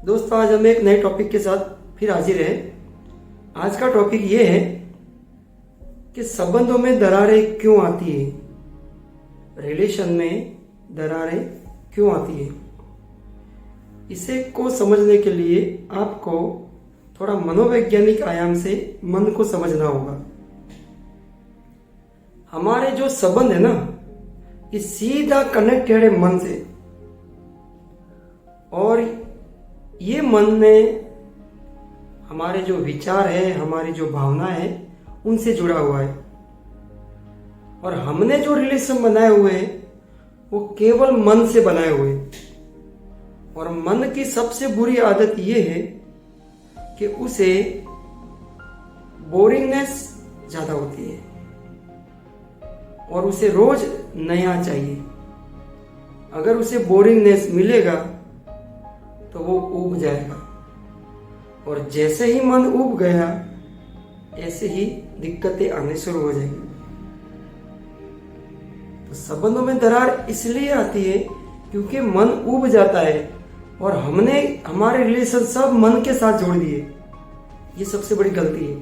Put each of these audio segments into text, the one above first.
दोस्तों, आज हम एक नए टॉपिक के साथ फिर हाजिर हैं। आज का टॉपिक ये है कि संबंधों में दरारें क्यों आती है, रिलेशन में दरारें क्यों आती है। इसे को समझने के लिए आपको थोड़ा मनोवैज्ञानिक आयाम से मन को समझना होगा। हमारे जो संबंध है ना, ये सीधा कनेक्टेड है मन से, और ये मन में हमारे जो विचार है, हमारी जो भावना है, उनसे जुड़ा हुआ है। और हमने जो रिलेशन बनाए हुए हैं वो केवल मन से बनाए हुए हैं। और मन की सबसे बुरी आदत ये है कि उसे बोरिंगनेस ज्यादा होती है और उसे रोज नया चाहिए। अगर उसे बोरिंगनेस मिलेगा तो वो ऊब जाएगा, और जैसे ही मन ऊब गया ऐसे ही दिक्कतें आने शुरू हो जाएंगी। तो संबंधों में दरार इसलिए आती है क्योंकि मन ऊब जाता है और हमने हमारे रिलेशन सब मन के साथ जोड़ दिए। ये सबसे बड़ी गलती है।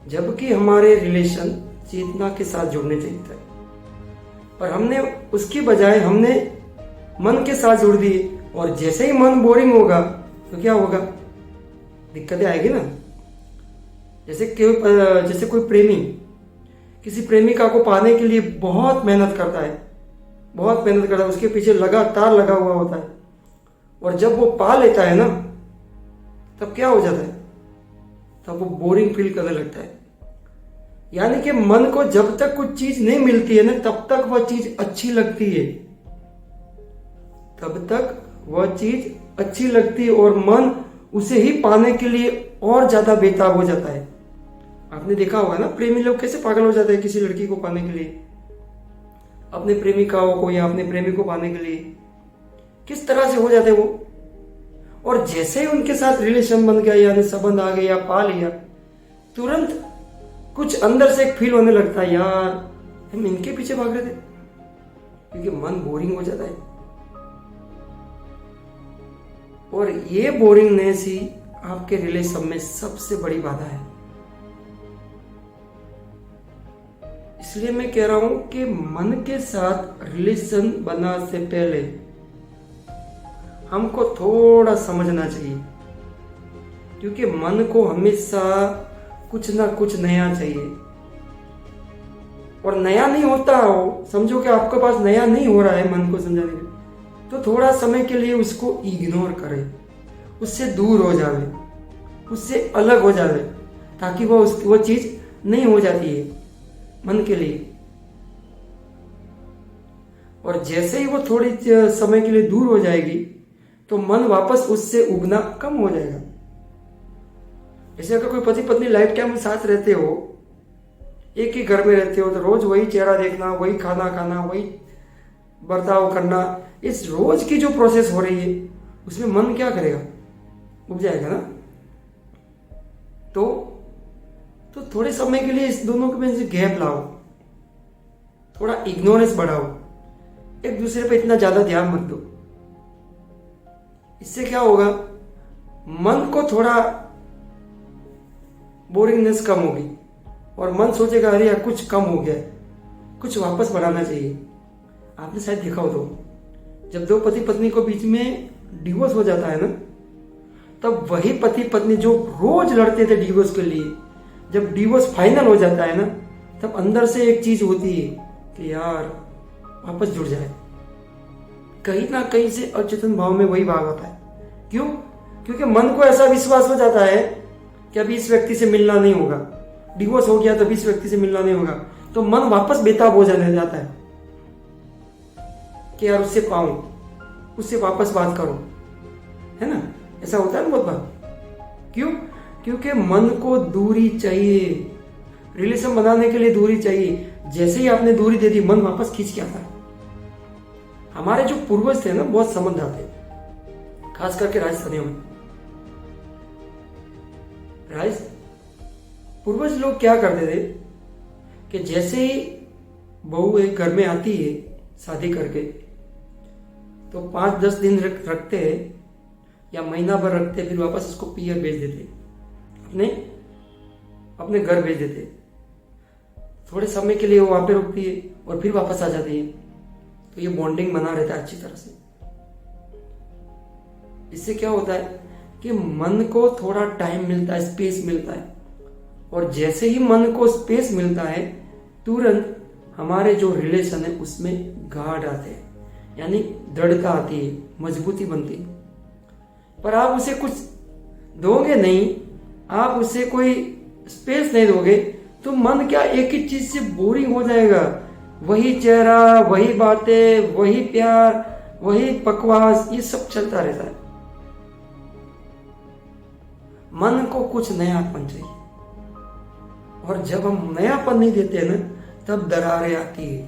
जबकि हमारे रिलेशन चेतना के साथ जुड़ने चाहिए था, पर हमने उसकी बजाय हमने मन के साथ जुड़ दिए। और जैसे ही मन बोरिंग होगा तो क्या होगा, दिक्कतें आएगी ना। जैसे कोई प्रेमी किसी प्रेमिका को पाने के लिए बहुत मेहनत करता है, उसके पीछे लगातार लगा हुआ होता है, और जब वो पा लेता है ना, तब क्या हो जाता है, तब वो बोरिंग फील करने लगता है। यानी कि मन को जब तक कुछ चीज नहीं मिलती है ना, तब तक वह चीज अच्छी लगती है, और मन उसे ही पाने के लिए और ज्यादा बेताब हो जाता है। आपने देखा होगा ना, प्रेमी लोग कैसे पागल हो जाते हैं किसी लड़की को पाने के लिए, अपने प्रेमिकाओं को या अपने प्रेमी को पाने के लिए, किस तरह से हो जाते हैं वो। और जैसे ही उनके साथ रिलेशन बन गया, यानी संबंध आ गया, पा लिया, तुरंत कुछ अंदर से एक फील होने लगता है, यार हम इनके पीछे भाग रहे थे, क्योंकि मन बोरिंग हो जाता है। और ये बोरिंगनेस ही आपके रिलेशन में सबसे बड़ी बाधा है। इसलिए मैं कह रहा हूं कि मन के साथ रिलेशन बनाने से पहले हमको थोड़ा समझना चाहिए, क्योंकि मन को हमेशा कुछ ना कुछ नया चाहिए। और नया नहीं होता हो, समझो कि आपके पास नया नहीं हो रहा है मन को समझाने के लिए, तो थोड़ा समय के लिए उसको इग्नोर करें, उससे दूर हो जावे, उससे अलग हो जावे, ताकि वो चीज नहीं हो जाती है मन के लिए। और जैसे ही वो थोड़ी समय के लिए दूर हो जाएगी तो मन वापस उससे उगना कम हो जाएगा। जैसे अगर कोई पति पत्नी लाइफ टाइम साथ रहते हो, एक ही घर में रहते हो, तो रोज वही चेहरा देखना, वही खाना खाना, वही बर्ताव करना, इस रोज की जो प्रोसेस हो रही है उसमें मन क्या करेगा, उग जाएगा ना। तो थोड़े समय के लिए इस दोनों के बीच गैप लाओ, थोड़ा इग्नोरेंस बढ़ाओ, एक दूसरे पे इतना ज्यादा ध्यान मत दो। इससे क्या होगा, मन को थोड़ा बोरिंगनेस कम होगी और मन सोचेगा, अरे यार कुछ कम हो गया है, कुछ वापस बढ़ाना चाहिए। आपने शायद देखा हो, तो जब दो पति पत्नी को बीच में डिवोर्स हो जाता है ना, तब वही पति पत्नी जो रोज लड़ते थे डिवोर्स के लिए, जब डिवोर्स फाइनल हो जाता है ना, तब अंदर से एक चीज होती है कि यार वापस जुड़ जाए। कहीं ना कहीं से अचेतन भाव में वही भाव आता है। क्यों? क्योंकि मन को ऐसा विश्वास हो जाता है कि अभी इस व्यक्ति से मिलना नहीं होगा, डिवोर्स हो गया तभी इस व्यक्ति से मिलना नहीं होगा, तो मन वापस बेताब हो जाने जाता है कि यार उससे पाऊं, उससे वापस बात करूं, है ना। ऐसा होता है ना बहुत बार। क्यों? क्योंकि मन को दूरी चाहिए, रिलेशन बनाने के लिए दूरी चाहिए। जैसे ही आपने दूरी दे दी, मन वापस खींच के आता है। हमारे जो पूर्वज थे ना, बहुत संबंध आते, खास करके राजस्थानियों में। पूर्वज लोग क्या करते थे कि जैसे ही बहू एक घर में आती है शादी करके, तो 5-10 दिन रखते हैं, या महीना भर रखते, फिर वापस उसको पियर भेज देते, अपने अपने घर भेज देते। थोड़े समय के लिए वो वहां पे रुकती है और फिर वापस आ जाती है। तो ये बॉन्डिंग बना रहता है अच्छी तरह से। इससे क्या होता है कि मन को थोड़ा टाइम मिलता है, स्पेस मिलता है, और जैसे ही मन को स्पेस मिलता है तुरंत हमारे जो रिलेशन है उसमें गाढ़ आते हैं, यानी दृढ़ता आती है, मजबूती बनती है। पर आप उसे कुछ दोगे नहीं, आप उसे कोई स्पेस नहीं दोगे, तो मन क्या एक ही चीज से बोरिंग हो जाएगा। वही चेहरा, वही बातें, वही प्यार, वही बकवास, ये सब चलता रहता है। मन को कुछ नयापन चाहिए, और जब हम नयापन नहीं देते ना तब दरारें आती है।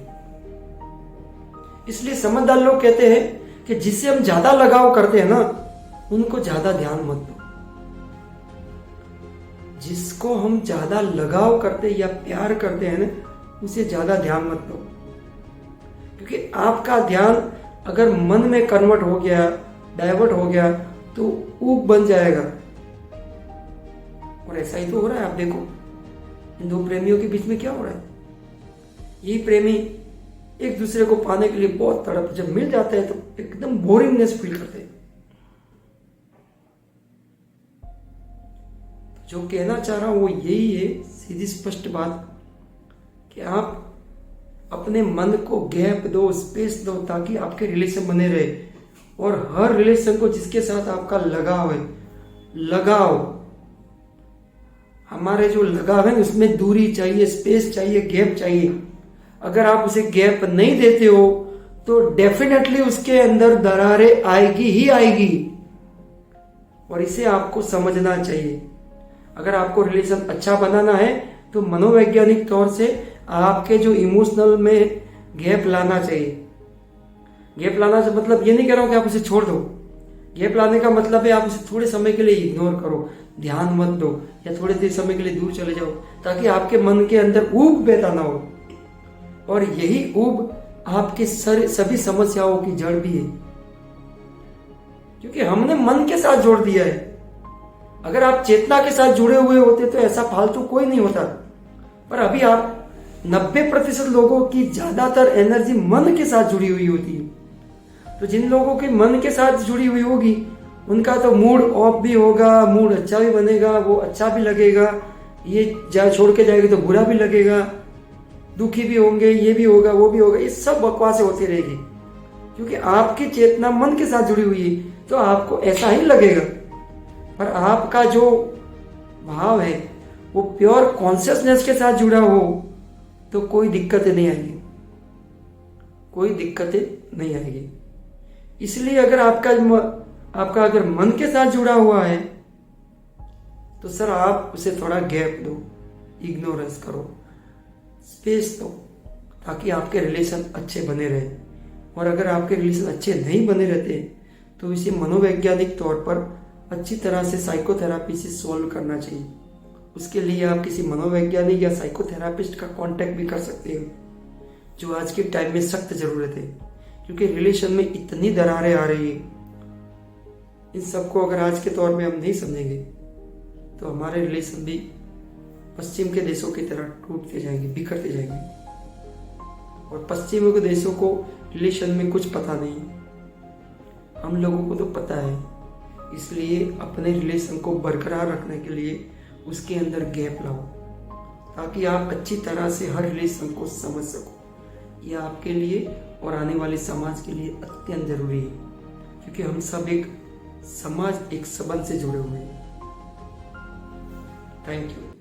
इसलिए समझदार लोग कहते हैं कि जिससे हम ज्यादा लगाव करते हैं ना उनको ज्यादा ध्यान मत दो। जिसको हम ज्यादा लगाव करते या प्यार करते हैं ना उसे ज्यादा ध्यान मत दो, क्योंकि आपका ध्यान अगर मन में कन्वर्ट हो गया, डाइवर्ट हो गया, तो ऊब बन जाएगा। और ऐसा ही तो हो रहा है। आप देखो इन दो प्रेमियों के बीच में क्या हो रहा है। यही प्रेमी एक दूसरे को पाने के लिए बहुत तड़प, जब मिल जाते हैं तो एकदम बोरिंगनेस फील करते हैं। जो कहना चाह रहा हूं वो यही है, सीधी स्पष्ट बात, कि आप अपने मन को गैप दो, स्पेस दो, ताकि आपके रिलेशन बने रहे। और हर रिलेशन को जिसके साथ आपका लगाव है, लगाव, हमारे जो लगाव है उसमें दूरी चाहिए, स्पेस चाहिए, गैप चाहिए। अगर आप उसे गैप नहीं देते हो तो डेफिनेटली उसके अंदर दरारें आएगी ही आएगी, और इसे आपको समझना चाहिए। अगर आपको रिलेशन अच्छा बनाना है तो मनोवैज्ञानिक तौर से आपके जो इमोशनल में गैप लाना चाहिए। गैप लाना से मतलब ये नहीं कह रहा हूं कि आप उसे छोड़ दो। गैप लाने का मतलब है आप उसे थोड़े समय के लिए इग्नोर करो, ध्यान मत दो, या थोड़े देर समय के लिए दूर चले जाओ, ताकि आपके मन के अंदर ऊब पैदा ना हो। और यही ऊब आपके सभी समस्याओं की जड़ भी है, क्योंकि हमने मन के साथ जोड़ दिया है। अगर आप चेतना के साथ जुड़े हुए होते तो ऐसा फालतू कोई नहीं होता। पर अभी आप 90% लोगों की ज्यादातर एनर्जी मन के साथ जुड़ी हुई होती है। तो जिन लोगों की मन के साथ जुड़ी हुई होगी उनका तो मूड ऑफ भी होगा, मूड अच्छा भी बनेगा, वो अच्छा भी लगेगा। ये छोड़ के जाएगी तो बुरा भी लगेगा, दुखी भी होंगे, ये भी होगा, वो भी होगा, ये सब बकवासें होती रहेगी। क्योंकि आपकी चेतना मन के साथ जुड़ी हुई है तो आपको ऐसा ही लगेगा। पर आपका जो भाव है वो प्योर कॉन्शियसनेस के साथ जुड़ा हो तो कोई दिक्कतें नहीं आएगी, कोई दिक्कतें नहीं आएगी। इसलिए अगर आपका अगर मन के साथ जुड़ा हुआ है तो सर आप उसे थोड़ा गैप दो, इग्नोरेंस करो, स्पेस दो, ताकि आपके रिलेशन अच्छे बने रहे। और अगर आपके रिलेशन अच्छे नहीं बने रहते तो इसे मनोवैज्ञानिक तौर पर अच्छी तरह से साइकोथेरापी से सॉल्व करना चाहिए। उसके लिए आप किसी मनोवैज्ञानिक या साइकोथेरापिस्ट का कांटेक्ट भी कर सकते हो, जो आज के टाइम में सख्त जरूरत है। क्योंकि रिलेशन में इतनी दरारें आ रही है, इन सबको अगर आज के दौर में हम नहीं समझेंगे तो हमारे रिलेशन भी पश्चिम के देशों की तरह टूटते जाएंगे, बिखरते जाएंगे। और पश्चिमी के देशों को रिलेशन में कुछ पता नहीं, हम लोगों को तो पता है। इसलिए अपने रिलेशन को बरकरार रखने के लिए उसके अंदर गैप लाओ, ताकि आप अच्छी तरह से हर रिलेशन को समझ सको। यह आपके लिए और आने वाले समाज के लिए अत्यंत जरूरी है, क्योंकि हम सब एक समाज, एक संबंध से जुड़े हुए हैं। Thank you.